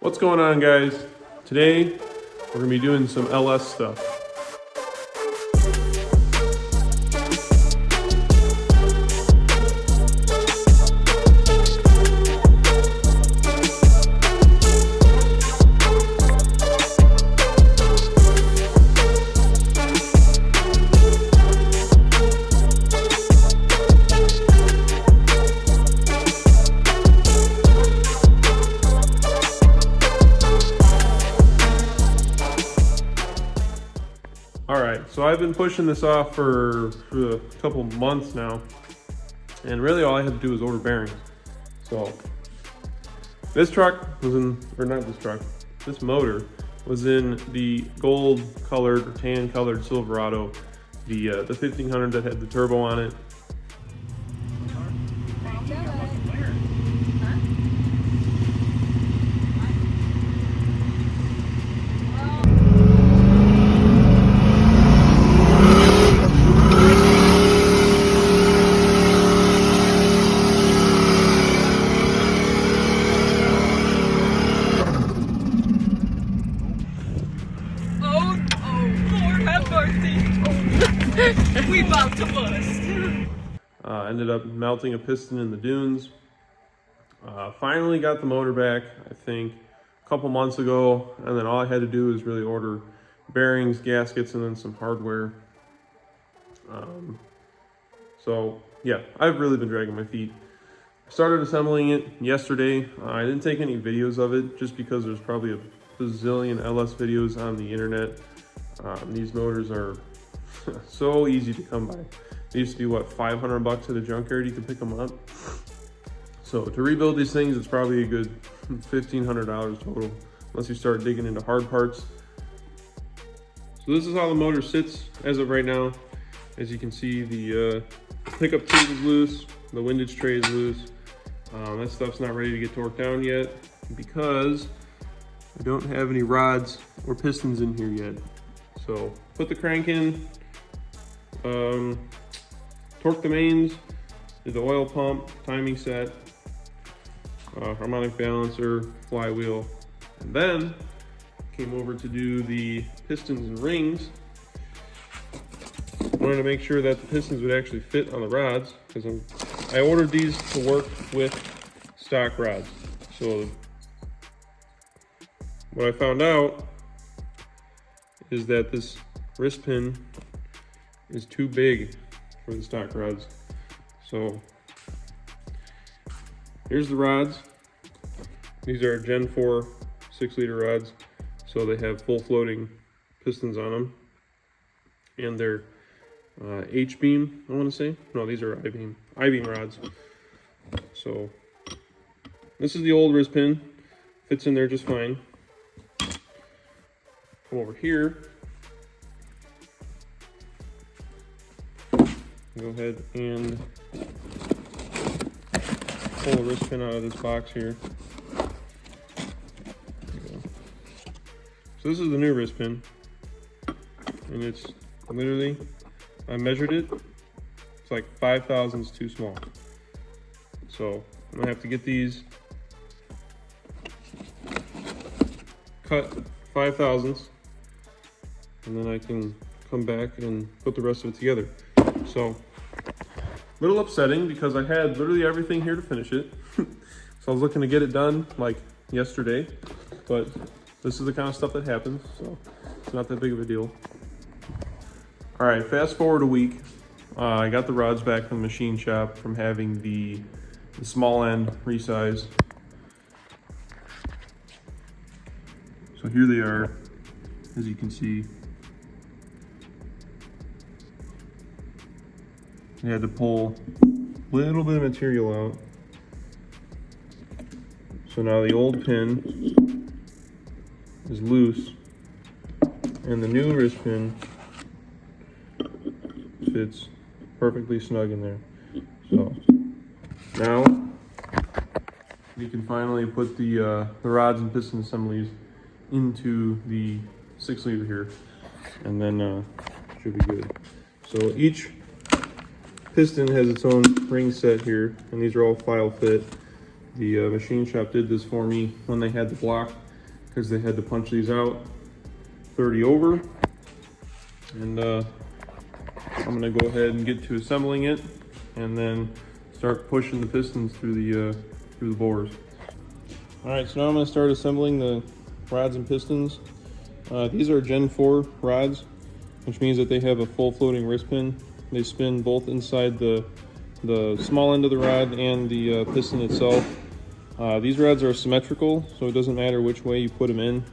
What's going on, guys? Today we're gonna be doing some LS stuff. Alright, so I've been pushing this off for a couple months now, and really all I had to do was order bearings. So this truck was in, or not this truck, this motor was in the gold colored or tan colored Silverado, the 1500 that had the turbo on it. We about to bust. Ended up melting a piston in the dunes. Finally got the motor back, I think, a couple months ago, and then all I had to do was really order bearings, gaskets, and then some hardware. So yeah, I've really been dragging my feet. I started assembling it yesterday. I didn't take any videos of it just because there's probably a bazillion LS videos on the internet. These motors are so easy to come by. They used to be what, 500 bucks at a junkyard, you could pick them up. So to rebuild these things, it's probably a good $1,500 total, unless you start digging into hard parts. So this is how the motor sits as of right now. As you can see, the pickup tube is loose, the windage tray is loose. That stuff's not ready to get torqued down yet because I don't have any rods or pistons in here yet. So put the crank in, torque the mains, did the oil pump, timing set, harmonic balancer, flywheel, and then came over to do the pistons and rings. Wanted to make sure that the pistons would actually fit on the rods because I ordered these to work with stock rods. So what I found out is that this wrist pin is too big for the stock rods. So here's the rods. These are Gen 4 6-liter rods. So they have full floating pistons on them. And they're H-beam, I want to say. No, these are I-beam. I-beam rods. So this is the old wrist pin. Fits in there just fine. Come over here. Go ahead and pull the wrist pin out of this box here. So this is the new wrist pin, and it's literally, I measured it, it's like 5 thousandths too small. So I'm gonna have to get these cut 5 thousandths, and then I can come back and put the rest of it together. So, a little upsetting because I had literally everything here to finish it. So I was looking to get it done like yesterday, but this is the kind of stuff that happens, so it's not that big of a deal. All right, fast forward a week. I got the rods back from the machine shop from having the small end resized. So here they are, as you can see. I had to pull a little bit of material out. So now the old pin is loose and the new wrist pin fits perfectly snug in there. So now we can finally put the rods and piston assemblies into the 6-liter here, and then should be good. So each piston has its own ring set here, and these are all file fit. The machine shop did this for me when they had the block because they had to punch these out 30 over. And I'm gonna go ahead and get to assembling it and then start pushing the pistons through the bores. All right, so now I'm gonna start assembling the rods and pistons. These are Gen 4 rods, which means that they have a full floating wrist pin. They spin both inside the small end of the rod and the piston itself. These rods are symmetrical, so it doesn't matter which way you put them in.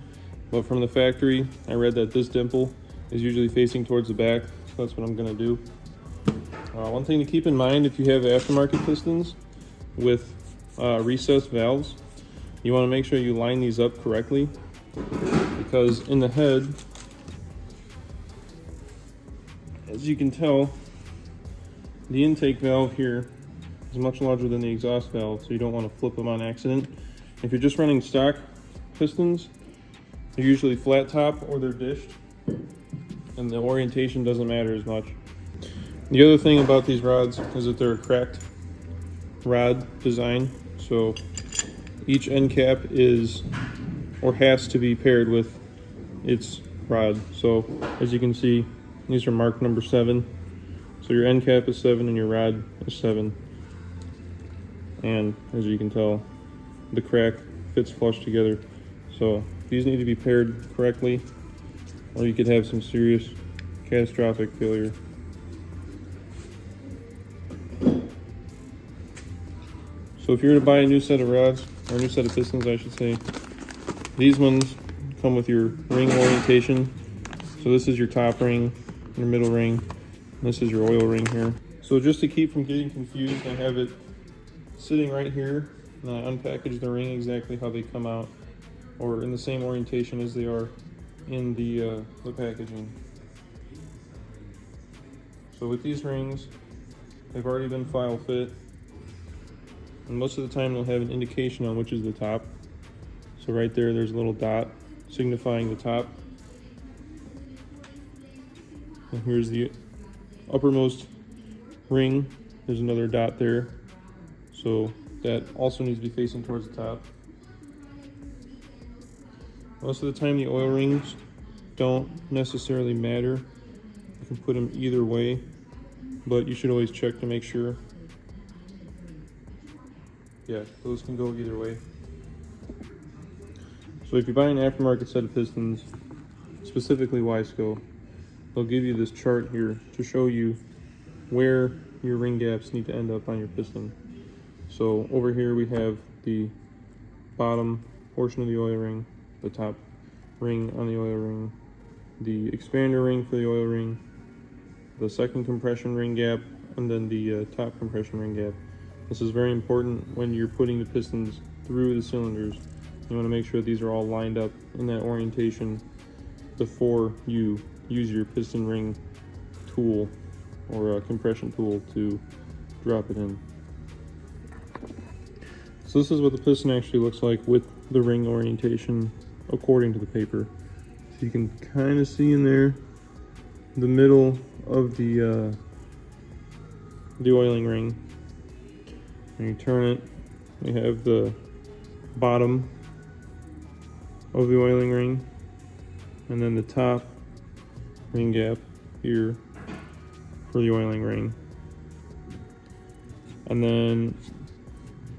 But from the factory, I read that this dimple is usually facing towards the back, so that's what I'm gonna do. One thing to keep in mind if you have aftermarket pistons with recessed valves, you wanna make sure you line these up correctly, because in the head, as you can tell, the intake valve here is much larger than the exhaust valve, so you don't want to flip them on accident. If you're just running stock pistons, they're usually flat top or they're dished, and the orientation doesn't matter as much. The other thing about these rods is that they're a cracked rod design, so each end cap is or has to be paired with its rod. So as you can see, these are marked number 7. So your end cap is 7 and your rod is 7. And as you can tell, the crack fits flush together. So these need to be paired correctly, or you could have some serious catastrophic failure. So if you were to buy a new set of rods, or a new set of pistons I should say, these ones come with your ring orientation. So this is your top ring, your middle ring, and this is your oil ring here. So just to keep from getting confused, I have it sitting right here, and I unpackage the ring exactly how they come out, or in the same orientation as they are in the packaging. So with these rings, they've already been file fit, and most of the time they'll have an indication on which is the top. So right there, there's a little dot signifying the top. And here's the uppermost ring. There's another dot there. So that also needs to be facing towards the top. Most of the time the oil rings don't necessarily matter. You can put them either way, but you should always check to make sure. Yeah, those can go either way. So if you buy an aftermarket set of pistons, specifically Wiseco, they'll give you this chart here to show you where your ring gaps need to end up on your piston. So over here we have the bottom portion of the oil ring, the top ring on the oil ring, the expander ring for the oil ring, the second compression ring gap, and then the top compression ring gap. This is very important when you're putting the pistons through the cylinders. You want to make sure these are all lined up in that orientation before you use your piston ring tool or a compression tool to drop it in. So this is what the piston actually looks like with the ring orientation according to the paper. So you can kind of see in there the middle of the oiling ring. And you turn it, we have the bottom of the oiling ring, and then the top ring gap here for the oiling ring. And then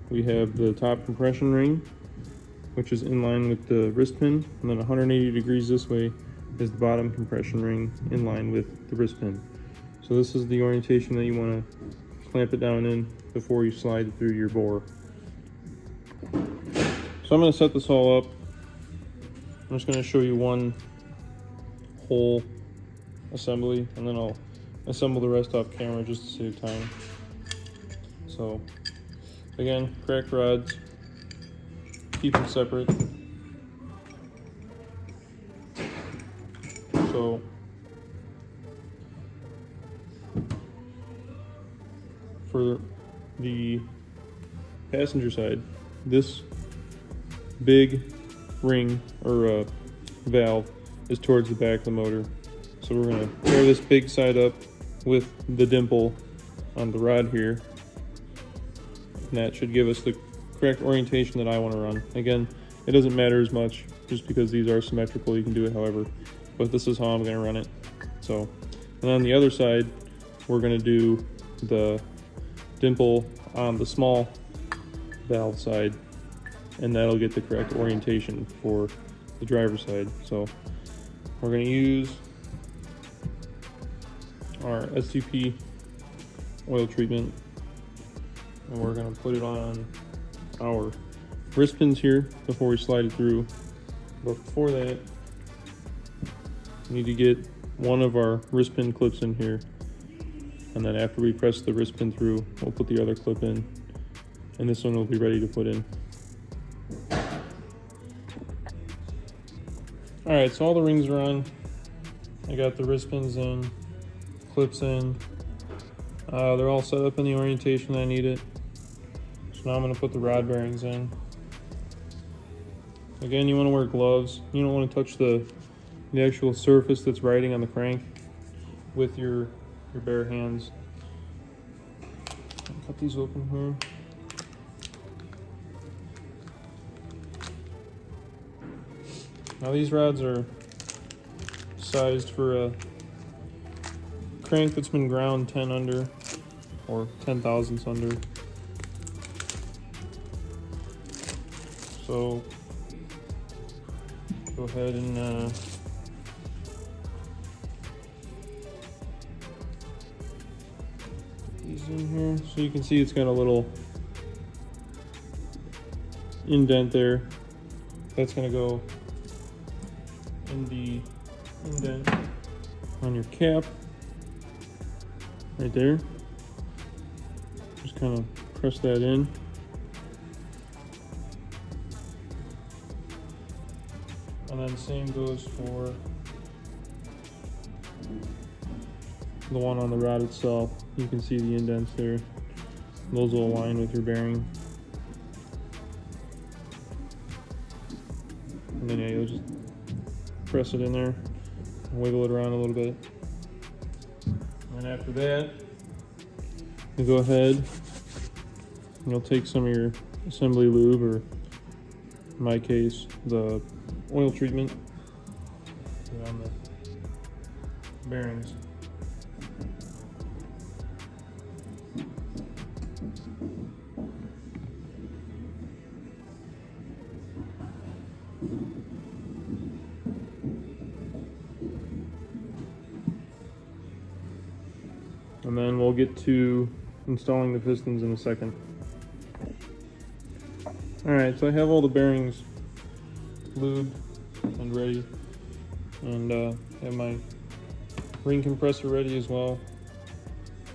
we have the top compression ring, which is in line with the wrist pin, and then 180 degrees this way is the bottom compression ring in line with the wrist pin. So this is the orientation that you want to clamp it down in before you slide it through your bore. So I'm going to set this all up. I'm just going to show you one whole assembly, and then I'll assemble the rest off camera just to save time. So again, cracked rods, keep them separate. So for the passenger side, this big ring or valve is towards the back of the motor. So we're going to pair this big side up with the dimple on the rod here. And that should give us the correct orientation that I want to run. Again, It doesn't matter as much just because these are symmetrical. You can do it however, but this is how I'm going to run it. So, and on the other side, we're going to do the dimple on the small valve side, and that'll get the correct orientation for the driver's side. So we're going to use our STP oil treatment, and we're going to put it on our wrist pins here before we slide it through. But before that, we need to get one of our wrist pin clips in here, and then after we press the wrist pin through, we'll put the other clip in, and this one will be ready to put in. Alright, so all the rings are on. I got the wrist pins in, clips in. They're all set up in the orientation I need it. So now I'm going to put the rod bearings in. Again, you want to wear gloves. You don't want to touch the actual surface that's riding on the crank with your bare hands. I'll cut these open here. Now these rods are sized for a crank that's been ground 10 under or 10 thousandths under. So go ahead and put these in here. So you can see it's got a little indent there. That's going to go in the indent on your cap right there. Just kind of press that in. And then same goes for the one on the rod itself. You can see the indents there. Those will align with your bearing. And then yeah, you'll just press it in there and wiggle it around a little bit. And after that, you go ahead and you'll take some of your assembly lube, or in my case, the oil treatment, put it on the bearings. And then we'll get to installing the pistons in a second. Alright, so I have all the bearings lubed and ready, and have my ring compressor ready as well.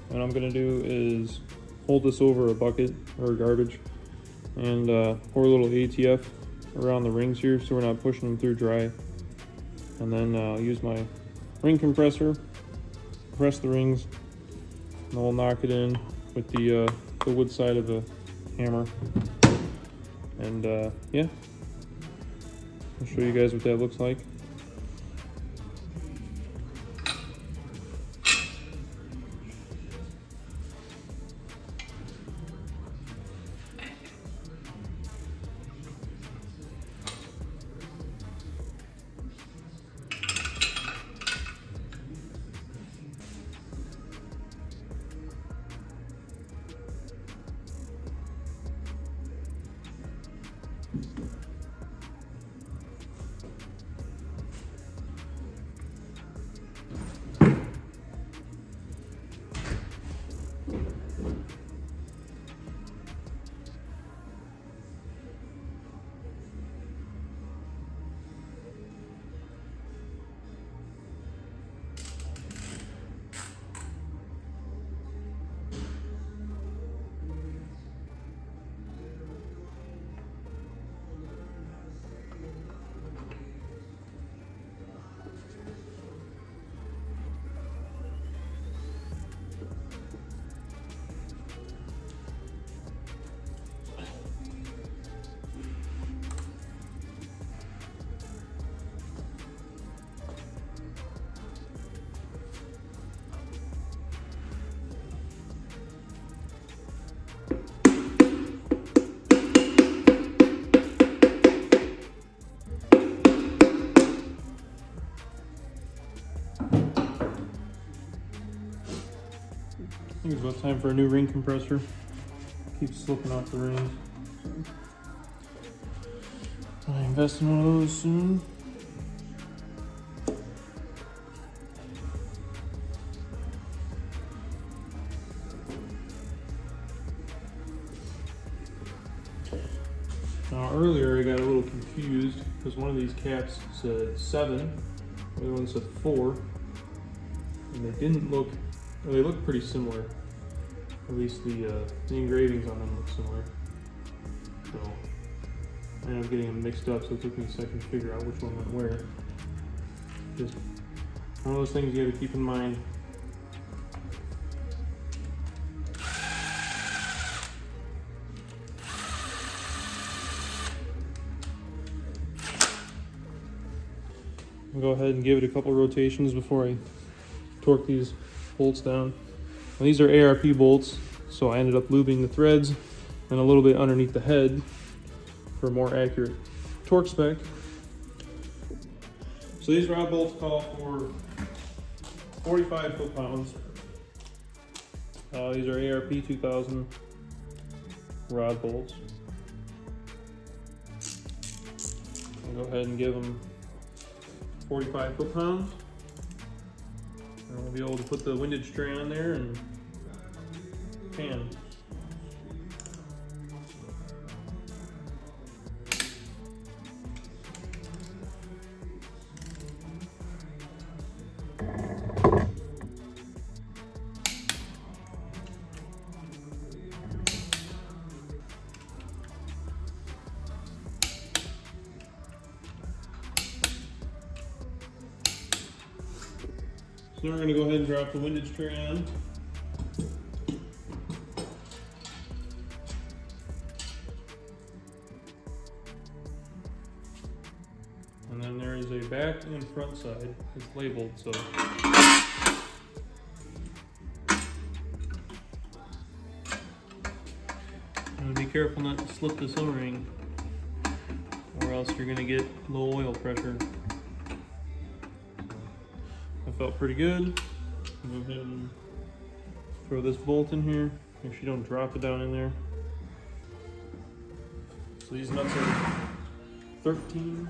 What I'm going to do is hold this over a bucket or garbage and pour a little ATF around the rings here so we're not pushing them through dry. And then use my ring compressor, press the rings, and we'll knock it in with the wood side of a hammer. And yeah, I'll show you guys what that looks like. think it's about time for a new ring compressor. Keeps slipping off the rings. So, I invest in one of those soon. Now earlier I got a little confused because one of these caps said 7, the other one said 4, and they didn't look, well, they look pretty similar. At least the engravings on them look similar. So I ended up getting them mixed up, so it took me a second to figure out which one went where. Just one of those things you gotta keep in mind. I'll go ahead and give it a couple rotations before I torque these bolts down. Now, these are ARP bolts, so I ended up lubing the threads and a little bit underneath the head for a more accurate torque spec. So these rod bolts call for 45 foot-pounds. These are ARP 2000 rod bolts. I'll go ahead and give them 45 foot-pounds. And we'll be able to put the windage tray on there and pan. So now we're going to go ahead and drop the windage tray on. And then there is a back and front side. It's labeled, so. And be careful not to slip this O-ring, or else you're going to get low oil pressure. Felt pretty good. Go ahead and throw this bolt in here. Make sure you don't drop it down in there. So these nuts are 13.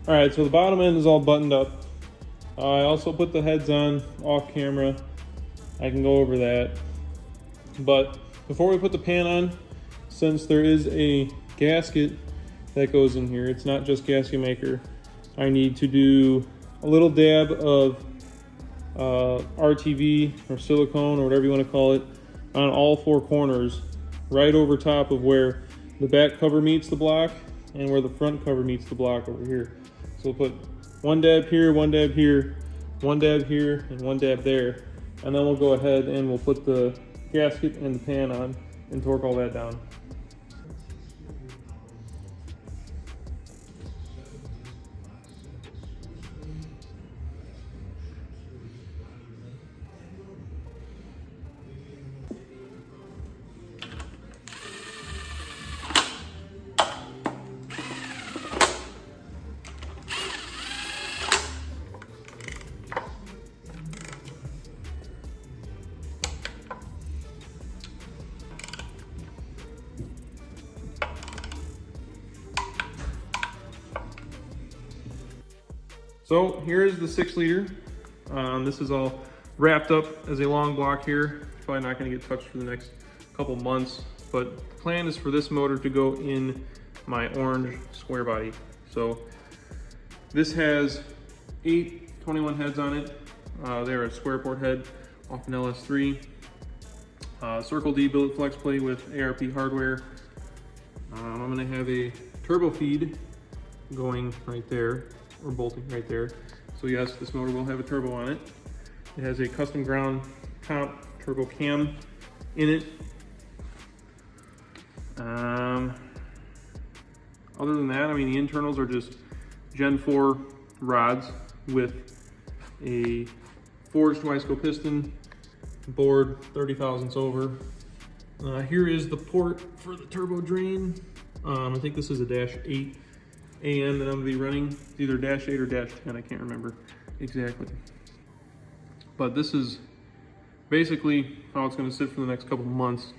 All right, so the bottom end is all buttoned up. I also put the heads on off camera. I can go over that. But before we put the pan on, since there is a gasket that goes in here, it's not just gasket maker, I need to do a little dab of RTV or silicone or whatever you want to call it on all 4 corners, right over top of where the back cover meets the block and where the front cover meets the block over here. So we'll put one dab here, one dab here, one dab here, and one dab there. And then we'll go ahead and we'll put the gasket and the pan on and torque all that down. So here's the 6 liter. This is all wrapped up as a long block here. It's probably not going to get touched for the next couple months, but the plan is for this motor to go in my orange square body. So this has 8 21 heads on it. They're a square port head off an LS3. Circle D billet flex plate with ARP hardware. I'm going to have a turbo feed going right there, or bolting right there. So yes, this motor will have a turbo on it. It has a custom ground comp turbo cam in it. Other than that, I mean, the internals are just Gen 4 rods with a forged Wisco piston, bored 30 thousandths over. Here is the port for the turbo drain. I think this is a -8 AM that I'm gonna be running. It's either -8 or -10, I can't remember exactly. But this is basically how it's gonna sit for the next couple months.